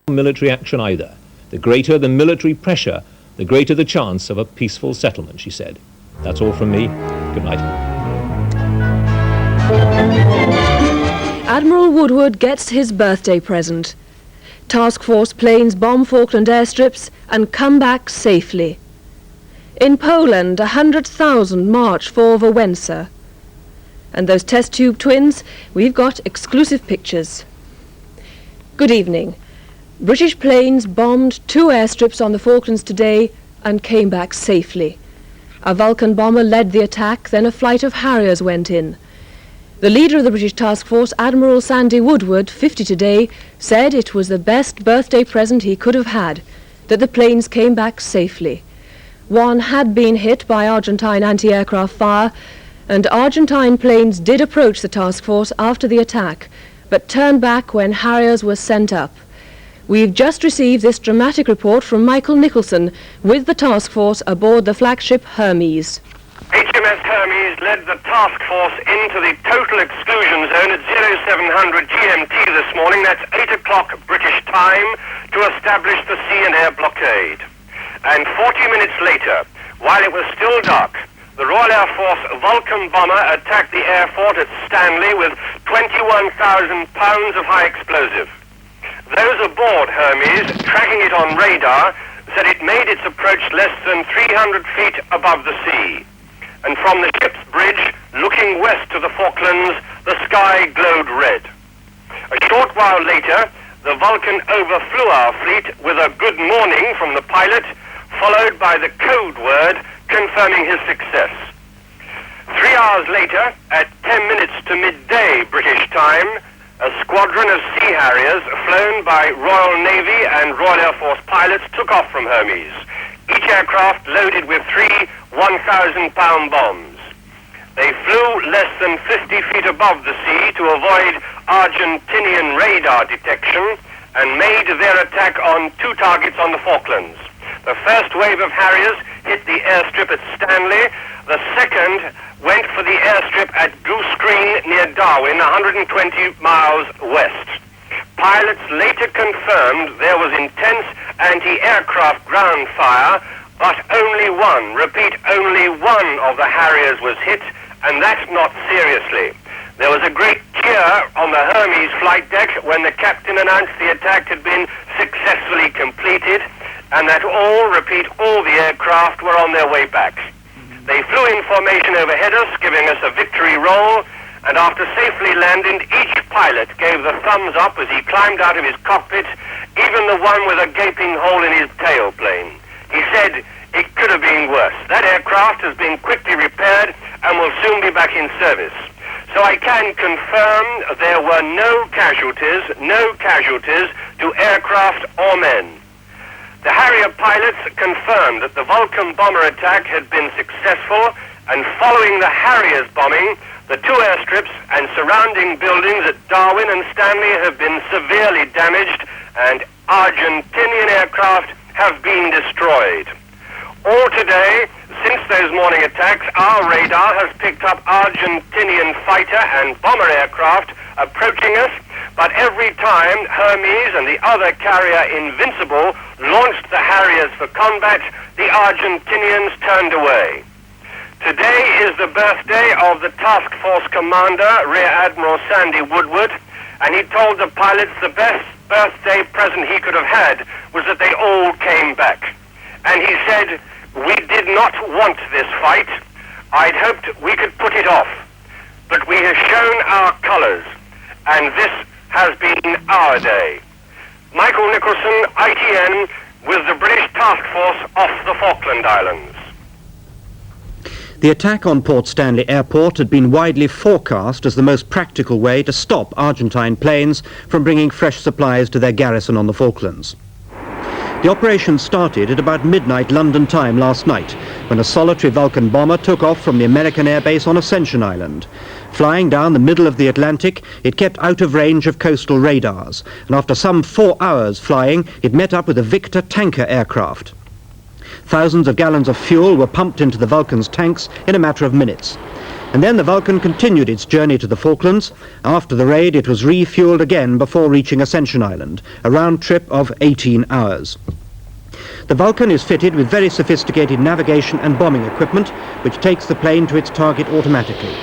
military action either. The greater the military pressure, the greater the chance of a peaceful settlement, she said. That's all from me. Good night. Admiral Woodward gets his birthday present. Task Force planes bomb Falkland airstrips and come back safely. In Poland, 100,000 march for Lawensa. And those test tube twins, we've got exclusive pictures. Good evening. British planes bombed 2 airstrips on the Falklands today and came back safely. A Vulcan bomber led the attack, then a flight of Harriers went in. The leader of the British task force, Admiral Sandy Woodward, 50 today, said it was the best birthday present he could have had, that the planes came back safely. One had been hit by Argentine anti-aircraft fire, and Argentine planes did approach the task force after the attack, but turned back when Harriers were sent up. We've just received this dramatic report from Michael Nicholson with the task force aboard the flagship Hermes. HMS Hermes led the task force into the total exclusion zone at 0700 GMT this morning, that's 8 o'clock British time, to establish the sea and air blockade. And 40 minutes later, while it was still dark, the Royal Air Force Vulcan bomber attacked the air fort at Stanley with 21,000 pounds of high explosive. Those aboard Hermes, tracking it on radar, said it made its approach less than 300 feet above the sea. And from the ship's bridge, looking west to the Falklands, the sky glowed red. A short while later, the Vulcan overflew our fleet with a good morning from the pilot, followed by the code word confirming his success. 3 hours later, at 10 minutes to midday British time, a squadron of Sea Harriers flown by Royal Navy and Royal Air Force pilots took off from Hermes, each aircraft loaded with 3 1,000-pound bombs. They flew less than 50 feet above the sea to avoid Argentinian radar detection and made their attack on 2 targets on the Falklands. The first wave of Harriers hit the airstrip at Stanley. The second went for the airstrip at Goose Green near Darwin, 120 miles west. Pilots later confirmed there was intense anti-aircraft ground fire, but only one of the Harriers was hit, and that not seriously. There was a great cheer on the Hermes flight deck when the captain announced the attack had been successfully completed, and that all the aircraft were on their way back. They flew in formation overhead us, giving us a victory roll, and after safely landing, each pilot gave the thumbs up as he climbed out of his cockpit, even the one with a gaping hole in his tailplane. He said, "It could have been worse. That aircraft has been quickly repaired and will soon be back in service." So I can confirm there were no casualties to aircraft or men. The Harrier pilots confirmed that the Vulcan bomber attack had been successful, and following the Harriers bombing, the 2 airstrips and surrounding buildings at Darwin and Stanley have been severely damaged, and Argentinian aircraft have been destroyed. All today, since those morning attacks, our radar has picked up Argentinian fighter and bomber aircraft approaching us, but every time Hermes and the other carrier Invincible launched the Harriers for combat, the Argentinians turned away. Today is the birthday of the task force commander, Rear Admiral Sandy Woodward, and he told the pilots the best birthday present he could have had was that they all came back. And he said, "We did not want this fight. I'd hoped we could put it off. But we have shown our colors, and this has been our day." Michael Nicholson, ITN, with the British task force off the Falkland Islands. The attack on Port Stanley Airport had been widely forecast as the most practical way to stop Argentine planes from bringing fresh supplies to their garrison on the Falklands. The operation started at about midnight London time last night, when a solitary Vulcan bomber took off from the American airbase on Ascension Island. Flying down the middle of the Atlantic, it kept out of range of coastal radars, and after some 4 hours flying, it met up with a Victor tanker aircraft. Thousands of gallons of fuel were pumped into the Vulcan's tanks in a matter of minutes. And then the Vulcan continued its journey to the Falklands. After the raid, it was refueled again before reaching Ascension Island, a round trip of 18 hours. The Vulcan is fitted with very sophisticated navigation and bombing equipment, which takes the plane to its target automatically.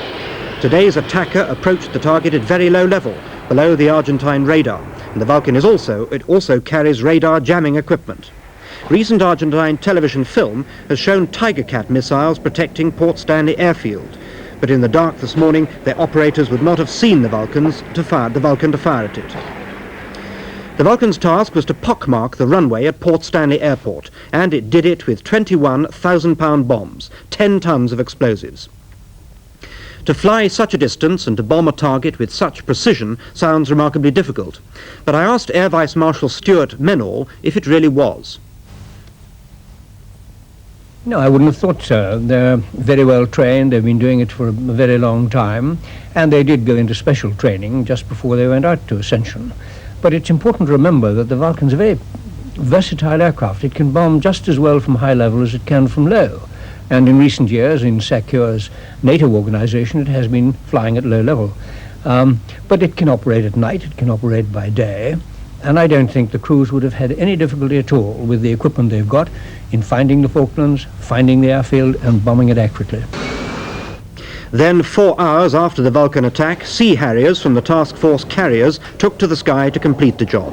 Today's attacker approached the target at very low level, below the Argentine radar, and the Vulcan also carries radar jamming equipment. Recent Argentine television film has shown Tiger Cat missiles protecting Port Stanley airfield, but in the dark this morning their operators would not have seen the Vulcan to fire at it. The Vulcan's task was to pockmark the runway at Port Stanley Airport, and it did it with 21 1,000-pound bombs, 10 tons of explosives. To fly such a distance and to bomb a target with such precision sounds remarkably difficult, but I asked Air Vice Marshal Stuart Menall if it really was. No, I wouldn't have thought so. They're very well trained. They've been doing it for a very long time, and they did go into special training just before they went out to Ascension. But it's important to remember that the Vulcan's a very versatile aircraft. It can bomb just as well from high level as it can from low. And in recent years, in SACEUR's NATO organization, it has been flying at low level. But it can operate at night, it can operate by day, and I don't think the crews would have had any difficulty at all with the equipment they've got in finding the Falklands, finding the airfield, and bombing it accurately. Then, 4 hours after the Vulcan attack, Sea Harriers from the task force carriers took to the sky to complete the job.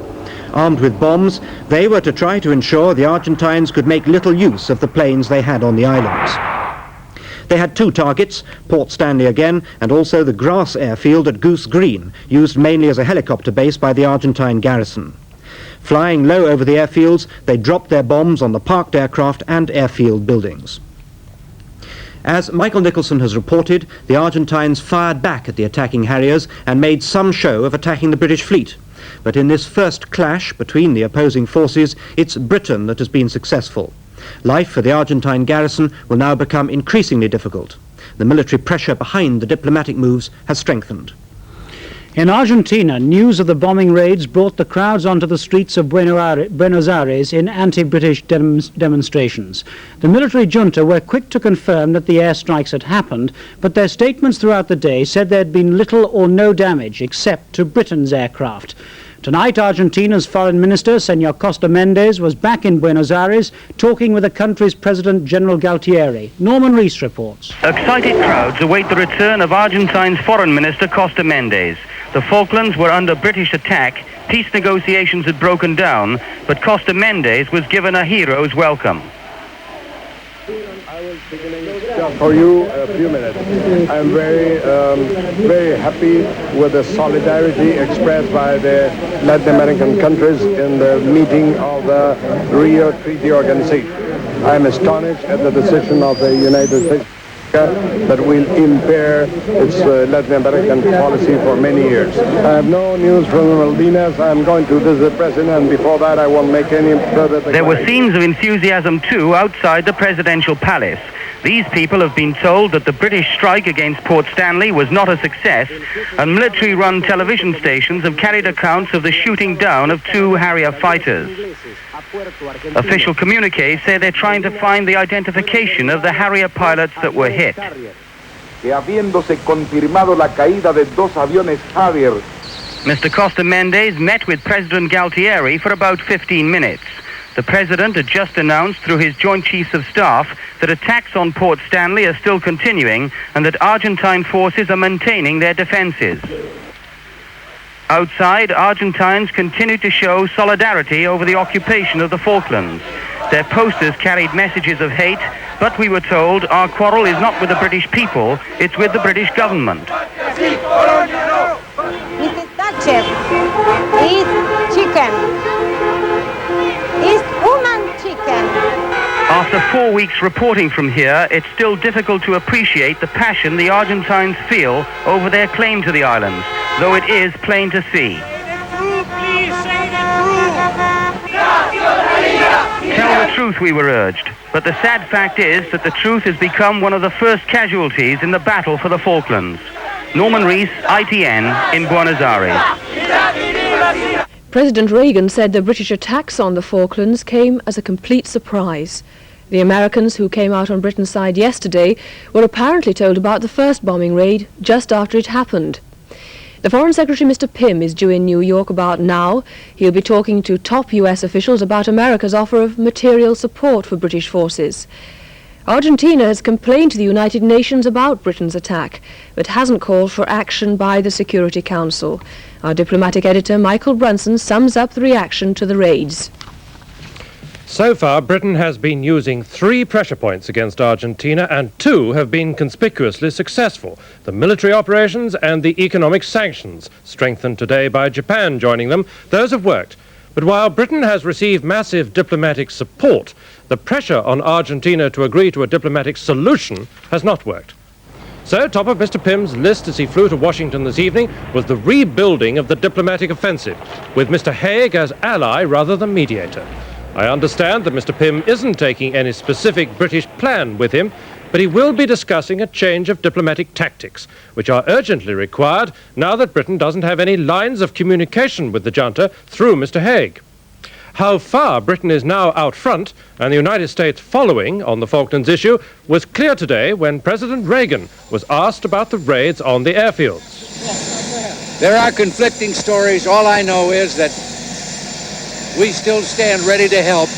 Armed with bombs, they were to try to ensure the Argentines could make little use of the planes they had on the islands. They had 2 targets, Port Stanley again, and also the grass airfield at Goose Green, used mainly as a helicopter base by the Argentine garrison. Flying low over the airfields, they dropped their bombs on the parked aircraft and airfield buildings. As Michael Nicholson has reported, the Argentines fired back at the attacking Harriers and made some show of attacking the British fleet. But in this first clash between the opposing forces, it's Britain that has been successful. Life for the Argentine garrison will now become increasingly difficult. The military pressure behind the diplomatic moves has strengthened. In Argentina, news of the bombing raids brought the crowds onto the streets of Buenos Aires in anti-British demonstrations. The military junta were quick to confirm that the airstrikes had happened, but their statements throughout the day said there had been little or no damage except to Britain's aircraft. Tonight, Argentina's Foreign Minister, Senor Costa Mendes, was back in Buenos Aires talking with the country's President, General Galtieri. Norman Rees reports. Excited crowds await the return of Argentine's Foreign Minister, Costa Mendes. The Falklands were under British attack, peace negotiations had broken down, but Costa Mendes was given a hero's welcome. I will just for you a few minutes. I'm very happy with the solidarity expressed by the Latin American countries in the meeting of the Rio Treaty Organization. I'm astonished at the decision of the United States that will impair its Latin American policy for many years. I have no news from the Maldives. I'm going to visit the president, and before that I won't make any further... There were scenes of enthusiasm too outside the presidential palace. These people have been told that the British strike against Port Stanley was not a success, and military-run television stations have carried accounts of the shooting down of 2 Harrier fighters. Official communiques say they're trying to find the identification of the Harrier pilots that were hit. Mr. Costa Mendes met with President Galtieri for about 15 minutes. The President had just announced through his Joint Chiefs of Staff that attacks on Port Stanley are still continuing and that Argentine forces are maintaining their defenses. Outside, Argentines continued to show solidarity over the occupation of the Falklands. Their posters carried messages of hate, but we were told our quarrel is not with the British people, it's with the British government. Mrs. Thatcher is chicken. Is woman chicken. After 4 weeks reporting from here, it's still difficult to appreciate the passion the Argentines feel over their claim to the islands, though it is plain to see. Tell the truth, we were urged, but the sad fact is that the truth has become one of the first casualties in the battle for the Falklands. Norman Rees, ITN, in Buenos Aires. President Reagan said the British attacks on the Falklands came as a complete surprise. The Americans who came out on Britain's side yesterday were apparently told about the first bombing raid just after it happened. The Foreign Secretary, Mr. Pym, is due in New York about now. He'll be talking to top US officials about America's offer of material support for British forces. Argentina has complained to the United Nations about Britain's attack, but hasn't called for action by the Security Council. Our diplomatic editor, Michael Brunson, sums up the reaction to the raids. So far, Britain has been using 3 pressure points against Argentina, and 2 have been conspicuously successful: the military operations and the economic sanctions, strengthened today by Japan joining them. Those have worked. But while Britain has received massive diplomatic support, the pressure on Argentina to agree to a diplomatic solution has not worked. So, top of Mr. Pym's list as he flew to Washington this evening was the rebuilding of the diplomatic offensive, with Mr. Haig as ally rather than mediator. I understand that Mr. Pym isn't taking any specific British plan with him, but he will be discussing a change of diplomatic tactics, which are urgently required now that Britain doesn't have any lines of communication with the junta through Mr. Haig. How far Britain is now out front and the United States following on the Falklands issue was clear today when President Reagan was asked about the raids on the airfields. There are conflicting stories. All I know is that we still stand ready to help,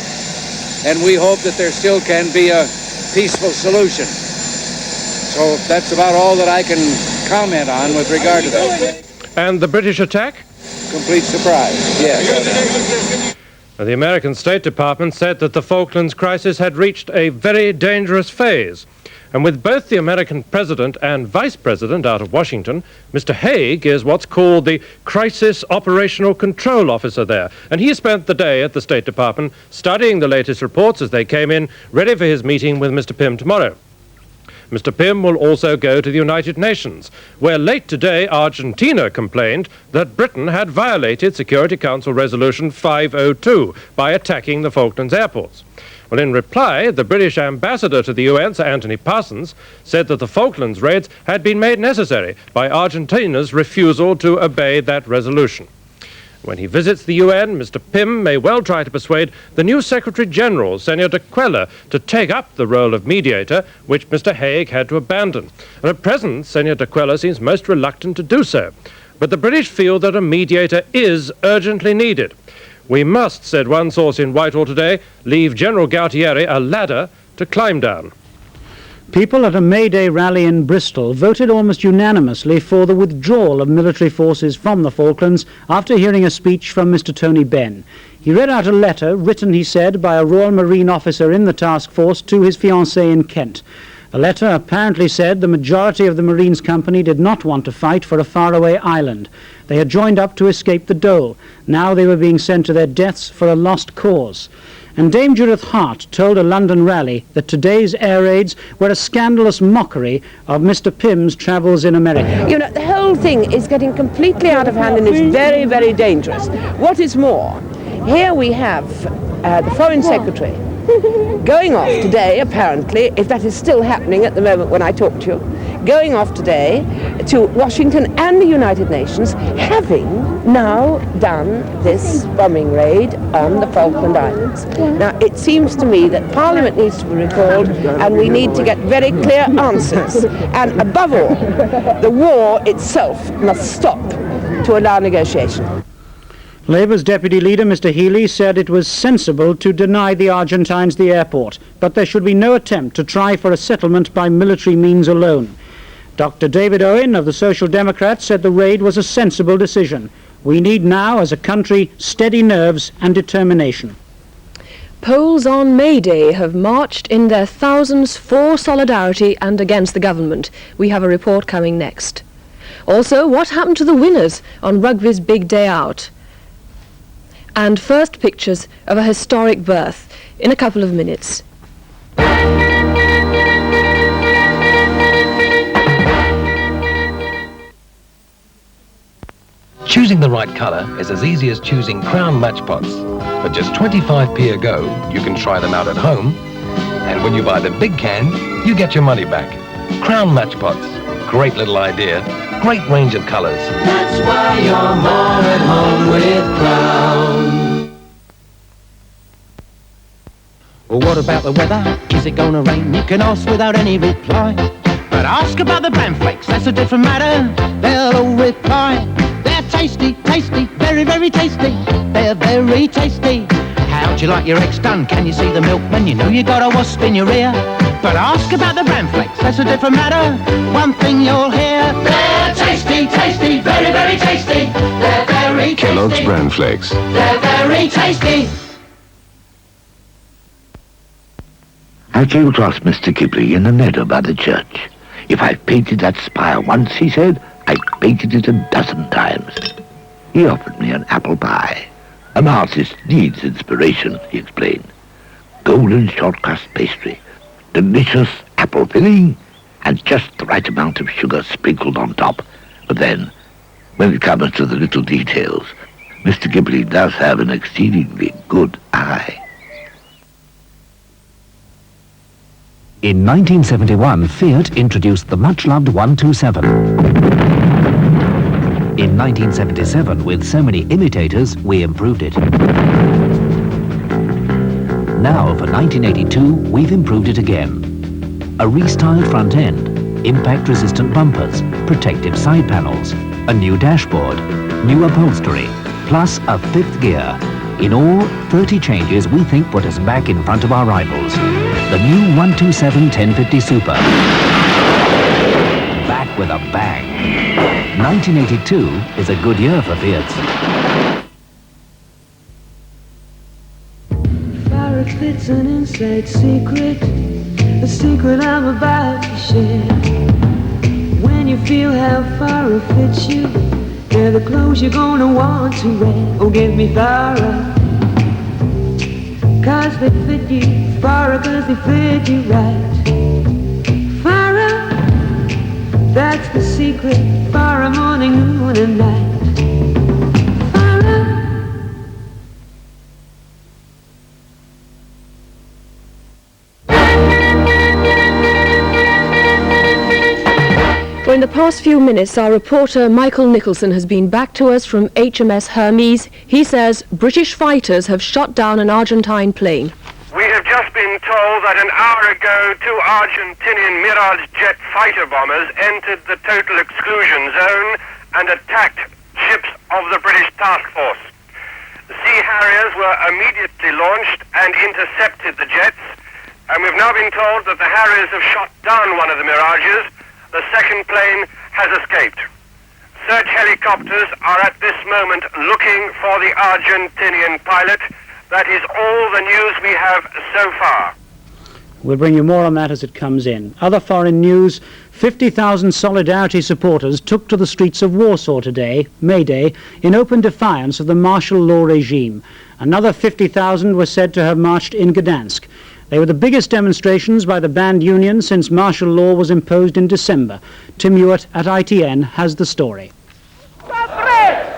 and we hope that there still can be a peaceful solution. So that's about all that I can comment on with regard to that. And the British attack? Complete surprise, yes. The American State Department said that the Falklands crisis had reached a very dangerous phase. And with both the American president and vice president out of Washington, Mr. Haig is what's called the Crisis Operational Control Officer there. And he spent the day at the State Department studying the latest reports as they came in, ready for his meeting with Mr. Pym tomorrow. Mr. Pym will also go to the United Nations, where late today Argentina complained that Britain had violated Security Council Resolution 502 by attacking the Falklands airports. Well, in reply, the British ambassador to the UN, Sir Anthony Parsons, said that the Falklands raids had been made necessary by Argentina's refusal to obey that resolution. When he visits the UN, Mr. Pym may well try to persuade the new Secretary-General, Senor de Quella, to take up the role of mediator, which Mr. Haig had to abandon. And at present, Senor de Quella seems most reluctant to do so. But the British feel that a mediator is urgently needed. We must, said one source in Whitehall today, leave General Gautieri a ladder to climb down. People at a May Day rally in Bristol voted almost unanimously for the withdrawal of military forces from the Falklands after hearing a speech from Mr. Tony Benn. He read out a letter written, he said, by a Royal Marine officer in the task force to his fiancée in Kent. The letter apparently said the majority of the Marines Company did not want to fight for a faraway island. They had joined up to escape the dole. Now they were being sent to their deaths for a lost cause. And Dame Judith Hart told a London rally that today's air raids were a scandalous mockery of Mr. Pym's travels in America. You know, the whole thing is getting completely out of hand and is very, very dangerous. What is more, here we have the Foreign Secretary going off today, apparently, if that is still happening at the moment when I talk to you, going off today to Washington and the United Nations, having now done this bombing raid on the Falkland Islands. Now, it seems to me that Parliament needs to be recalled and we need to get very clear answers. And above all, the war itself must stop to allow negotiation. Labour's Deputy Leader, Mr. Healy, said it was sensible to deny the Argentines the airport, but there should be no attempt to try for a settlement by military means alone. Dr. David Owen of the Social Democrats said the raid was a sensible decision. We need now, as a country, steady nerves and determination. Poles on May Day have marched in their thousands for solidarity and against the government. We have a report coming next. Also, what happened to the winners on rugby's big day out? And first pictures of a historic birth in a couple of minutes. Choosing the right colour is as easy as choosing Crown match pots. For just 25p a go, you can try them out at home, and when you buy the big can, you get your money back. Crown match pots. Great little idea. Great range of colours. That's why you're more at home with Crown. Or what about the weather? Is it gonna rain? You can ask without any reply. But ask about the bran flakes, that's a different matter. They'll all reply. They're tasty, tasty, very, very tasty. They're very tasty. How'd you like your eggs done? Can you see the milkman? You know you got a wasp in your ear. But ask about the bran flakes, that's a different matter. One thing you'll hear. They're tasty, tasty, very, very tasty. They're very tasty. Kellogg's Bran Flakes. They're very tasty. I came across Mr. Ghibli in the meadow by the church. If I've painted that spire once, he said, I've painted it 12 times. He offered me an apple pie. An artist needs inspiration, he explained. Golden short crust pastry, delicious apple filling, and just the right amount of sugar sprinkled on top. But then, when it comes to the little details, Mr. Ghibli does have an exceedingly good eye. In 1971, Fiat introduced the much-loved 127. In 1977, with so many imitators, we improved it. Now, for 1982, we've improved it again. A restyled front end, impact-resistant bumpers, protective side panels, a new dashboard, new upholstery, plus a 5th gear. In all, 30 changes we think put us back in front of our rivals. The new 127 1050 Super. Back with a bang. 1982 is a good year for Fiat. It's an inside secret, a secret I'm about to share. When you feel how far it fits you, they're the clothes you're gonna want to wear. Oh, give me Farrah, 'cause they fit you. Farrah, 'cause they fit you right. Farrah, that's the secret. Farrah, morning, noon and night. Well, in the past few minutes, our reporter Michael Nicholson has been back to us from HMS Hermes. He says British fighters have shot down an Argentine plane. We have just been told that an hour ago 2 Argentinian Mirage jet fighter bombers entered the total exclusion zone and attacked ships of the British task force. The Sea Harriers were immediately launched and intercepted the jets, and we've now been told that the Harriers have shot down one of the Mirages. The second plane has escaped. Search helicopters are at this moment looking for the Argentinian pilot. That is all the news we have so far. We'll bring you more on that as it comes in. Other foreign news, 50,000 Solidarity supporters took to the streets of Warsaw today, May Day, in open defiance of the martial law regime. Another 50,000 were said to have marched in Gdansk. They were the biggest demonstrations by the band union since martial law was imposed in December. Tim Ewart at ITN has the story.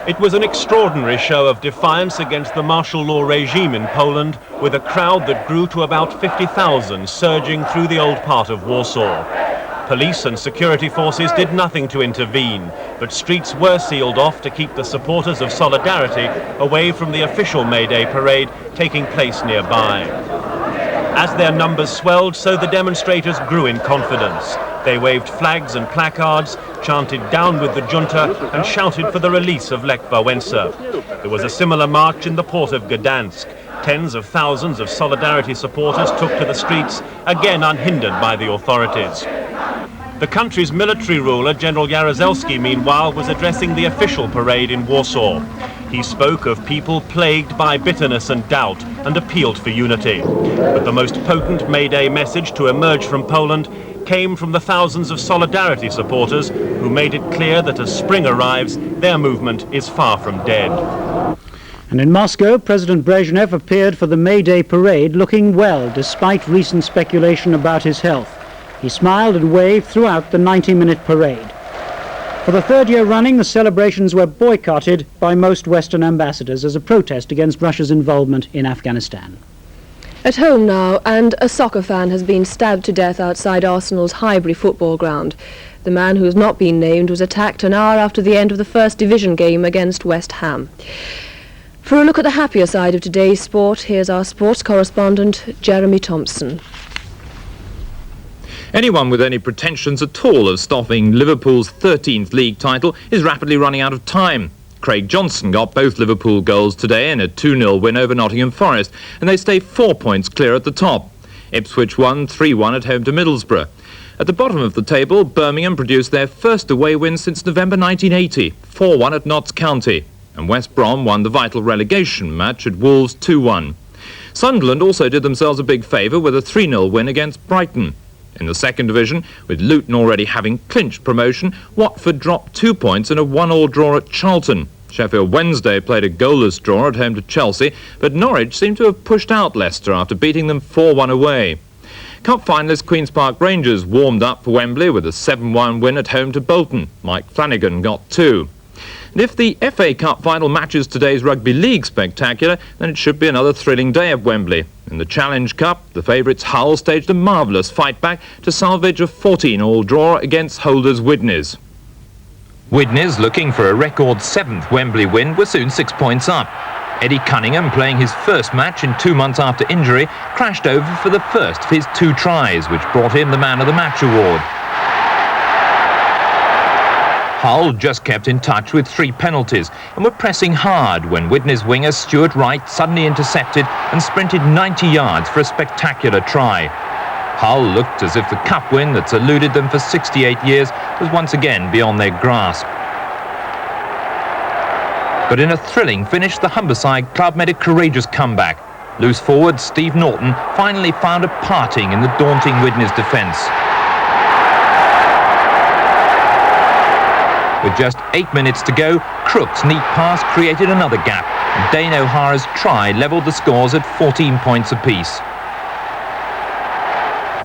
It was an extraordinary show of defiance against the martial law regime in Poland, with a crowd that grew to about 50,000 surging through the old part of Warsaw. Police and security forces did nothing to intervene, but streets were sealed off to keep the supporters of Solidarity away from the official May Day parade taking place nearby. As their numbers swelled, so the demonstrators grew in confidence. They waved flags and placards, chanted "Down with the junta," and shouted for the release of Lech Wałęsa. There was a similar march in the port of Gdansk. Tens of thousands of Solidarity supporters took to the streets, again unhindered by the authorities. The country's military ruler, General Jaruzelski, meanwhile, was addressing the official parade in Warsaw. He spoke of people plagued by bitterness and doubt and appealed for unity. But the most potent May Day message to emerge from Poland came from the thousands of Solidarity supporters who made it clear that as spring arrives, their movement is far from dead. And in Moscow, President Brezhnev appeared for the May Day parade looking well, despite recent speculation about his health. He smiled and waved throughout the 90-minute parade. For the 3rd year running, the celebrations were boycotted by most Western ambassadors as a protest against Russia's involvement in Afghanistan. At home now, and a soccer fan has been stabbed to death outside Arsenal's Highbury football ground. The man who has not been named was attacked an hour after the end of the First Division game against West Ham. For a look at the happier side of today's sport, here's our sports correspondent, Jeremy Thompson. Anyone with any pretensions at all of stopping Liverpool's 13th league title is rapidly running out of time. Craig Johnson got both Liverpool goals today in a 2-0 win over Nottingham Forest, and they stay 4 points clear at the top. Ipswich won 3-1 at home to Middlesbrough. At the bottom of the table, Birmingham produced their first away win since November 1980, 4-1 at Notts County, and West Brom won the vital relegation match at Wolves 2-1. Sunderland also did themselves a big favour with a 3-0 win against Brighton. In the second division, with Luton already having clinched promotion, Watford dropped 2 points in a 1-1 draw at Charlton. Sheffield Wednesday played a goalless draw at home to Chelsea, but Norwich seemed to have pushed out Leicester after beating them 4-1 away. Cup finalist Queen's Park Rangers warmed up for Wembley with a 7-1 win at home to Bolton. Mike Flanagan got 2. And if the FA Cup final matches today's Rugby League spectacular, then it should be another thrilling day at Wembley. In the Challenge Cup, the favourites Hull staged a marvellous fight back to salvage a 14-all draw against holders Widnes. Widnes, looking for a record 7th Wembley win, were soon 6 points up. Eddie Cunningham, playing his first match in 2 months after injury, crashed over for the first of his 2 tries, which brought him the Man of the Match award. Hull just kept in touch with 3 penalties and were pressing hard when Widnes winger Stuart Wright suddenly intercepted and sprinted 90 yards for a spectacular try. Hull looked as if the cup win that's eluded them for 68 years was once again beyond their grasp. But in a thrilling finish, the Humberside club made a courageous comeback. Loose forward Steve Norton finally found a parting in the daunting Widnes defence. With just 8 minutes to go, Crook's neat pass created another gap, and Dane O'Hara's try levelled the scores at 14 points apiece.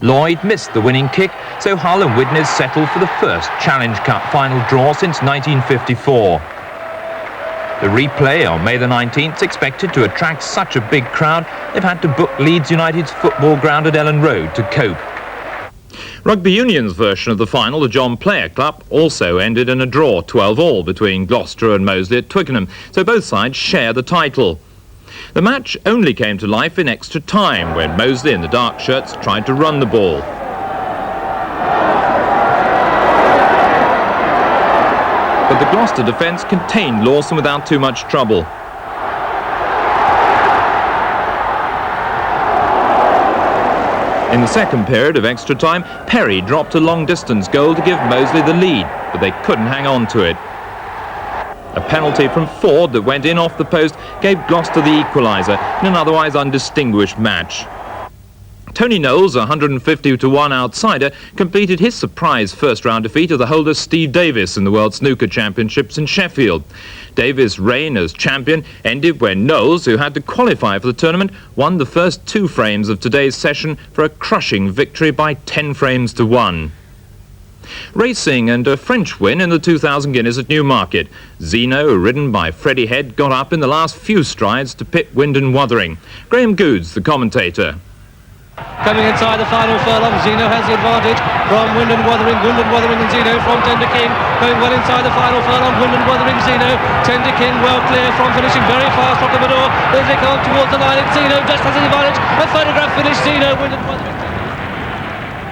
Lloyd missed the winning kick, so Hull and Widnes settled for the first Challenge Cup final draw since 1954. The replay on May the 19th is expected to attract such a big crowd, they've had to book Leeds United's football ground at Ellen Road to cope. Rugby Union's version of the final, the John Player Cup, also ended in a draw, 12-all, between Gloucester and Moseley at Twickenham, so both sides share the title. The match only came to life in extra time when Moseley and the dark shirts tried to run the ball. But the Gloucester defence contained Lawson without too much trouble. In the second period of extra time, Perry dropped a long-distance goal to give Moseley the lead, but they couldn't hang on to it. A penalty from Ford that went in off the post gave Gloucester the equaliser in an otherwise undistinguished match. Tony Knowles, a 150-to-1 outsider, completed his surprise first-round defeat of the holder Steve Davis in the World Snooker Championships in Sheffield. Davis' reign as champion ended when Knowles, who had to qualify for the tournament, won the first 2 frames of today's session for a crushing victory by 10 frames to 1. Racing and a French win in the 2000 Guineas at Newmarket. Zeno, ridden by Freddie Head, got up in the last few strides to pit Wyndon Wuthering. Graham Goods, the commentator. Coming inside the final furlong, Zeno has the advantage from Wyndon Wuthering and Zeno from Tender King, going well inside the final furlong, Wyndon Wuthering, Zeno, Tender King well clear from finishing very fast from the middle, as they come towards the line, and Zeno just has the advantage, a photograph finish, Zeno, Wyndon Wuthering.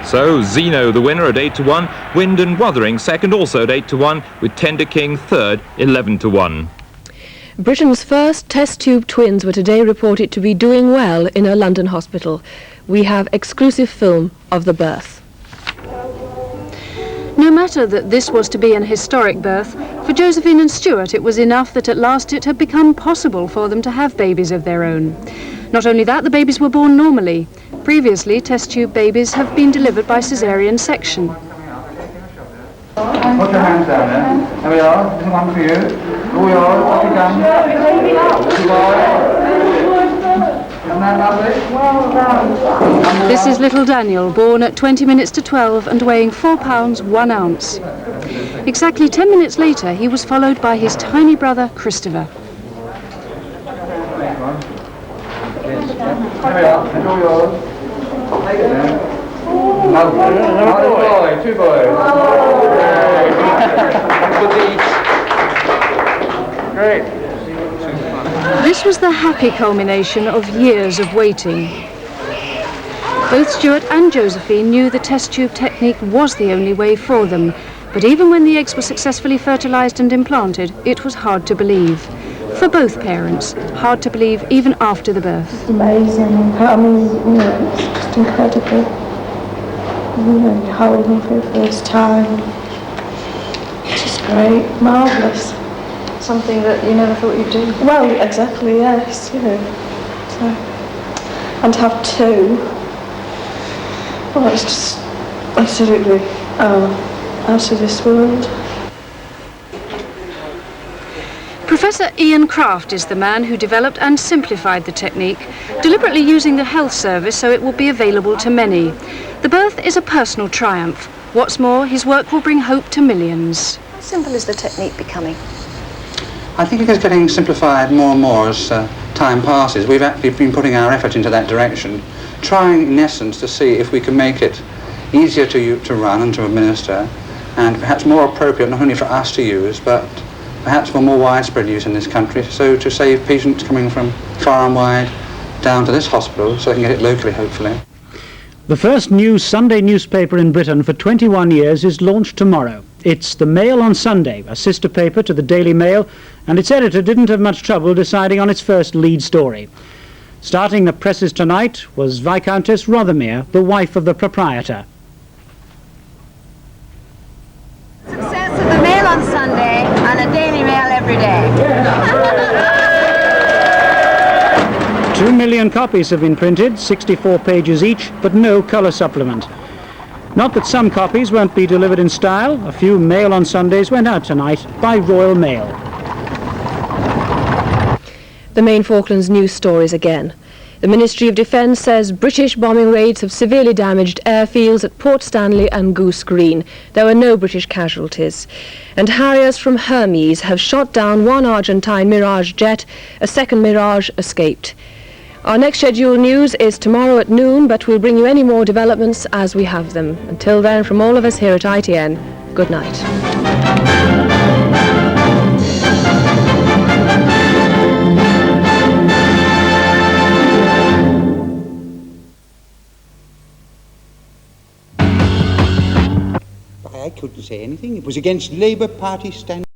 So Zeno the winner at 8-1, Wyndon Wuthering second also at 8-1, with Tender King third, 11-1. Britain's first test tube twins were today reported to be doing well in a London hospital. We have exclusive film of the birth. No matter that this was to be an historic birth, for Josephine and Stuart it was enough that at last it had become possible for them to have babies of their own. Not only that, the babies were born normally. Previously, test tube babies have been delivered by caesarean section. Put your hands down there. There we are. This is one for you. All yours. What have you done? Isn't that lovely? This is little Daniel, born at 20 minutes to 12 and weighing 4 pounds 1 ounce. Exactly 10 minutes later, he was followed by his tiny brother, Christopher. There we are. And all yours. Take it then. Another boy. 2 boys. Great. This was the happy culmination of years of waiting. Both Stuart and Josephine knew the test tube technique was the only way for them, but even when the eggs were successfully fertilised and implanted, it was hard to believe. For both parents, hard to believe even after the birth. It's amazing. I mean, you know, it's just incredible. You know, you're holding for the first time. It's just great, marvellous. Something that you never thought you'd do? Well, exactly, yes, you know. So, and to have two, well, it's just absolutely out of this world. Professor Ian Kraft is the man who developed and simplified the technique, deliberately using the health service so it will be available to many. The birth is a personal triumph. What's more, his work will bring hope to millions. How simple is the technique becoming? I think it is getting simplified more and more as time passes. We've actually been putting our effort into that direction, trying in essence to see if we can make it easier to run and to administer, and perhaps more appropriate not only for us to use, but perhaps for more widespread use in this country, so to save patients coming from far and wide down to this hospital so they can get it locally, hopefully. The first new Sunday newspaper in Britain for 21 years is launched tomorrow. It's the Mail on Sunday, a sister paper to the Daily Mail, and its editor didn't have much trouble deciding on its first lead story. Starting the presses tonight was Viscountess Rothermere, the wife of the proprietor. Success of the Mail on Sunday and a Daily Mail every day. 2 million copies have been printed, 64 pages each, but no colour supplement. Not that some copies won't be delivered in style. A few Mail on Sundays went out tonight by Royal Mail. The main Falklands news stories again. The Ministry of Defence says British bombing raids have severely damaged airfields at Port Stanley and Goose Green. There were no British casualties. And Harriers from Hermes have shot down one Argentine Mirage jet. A second Mirage escaped. Our next scheduled news is tomorrow at noon, but we'll bring you any more developments as we have them. Until then, from all of us here at ITN, good night. I couldn't say anything. It was against Labour Party standards.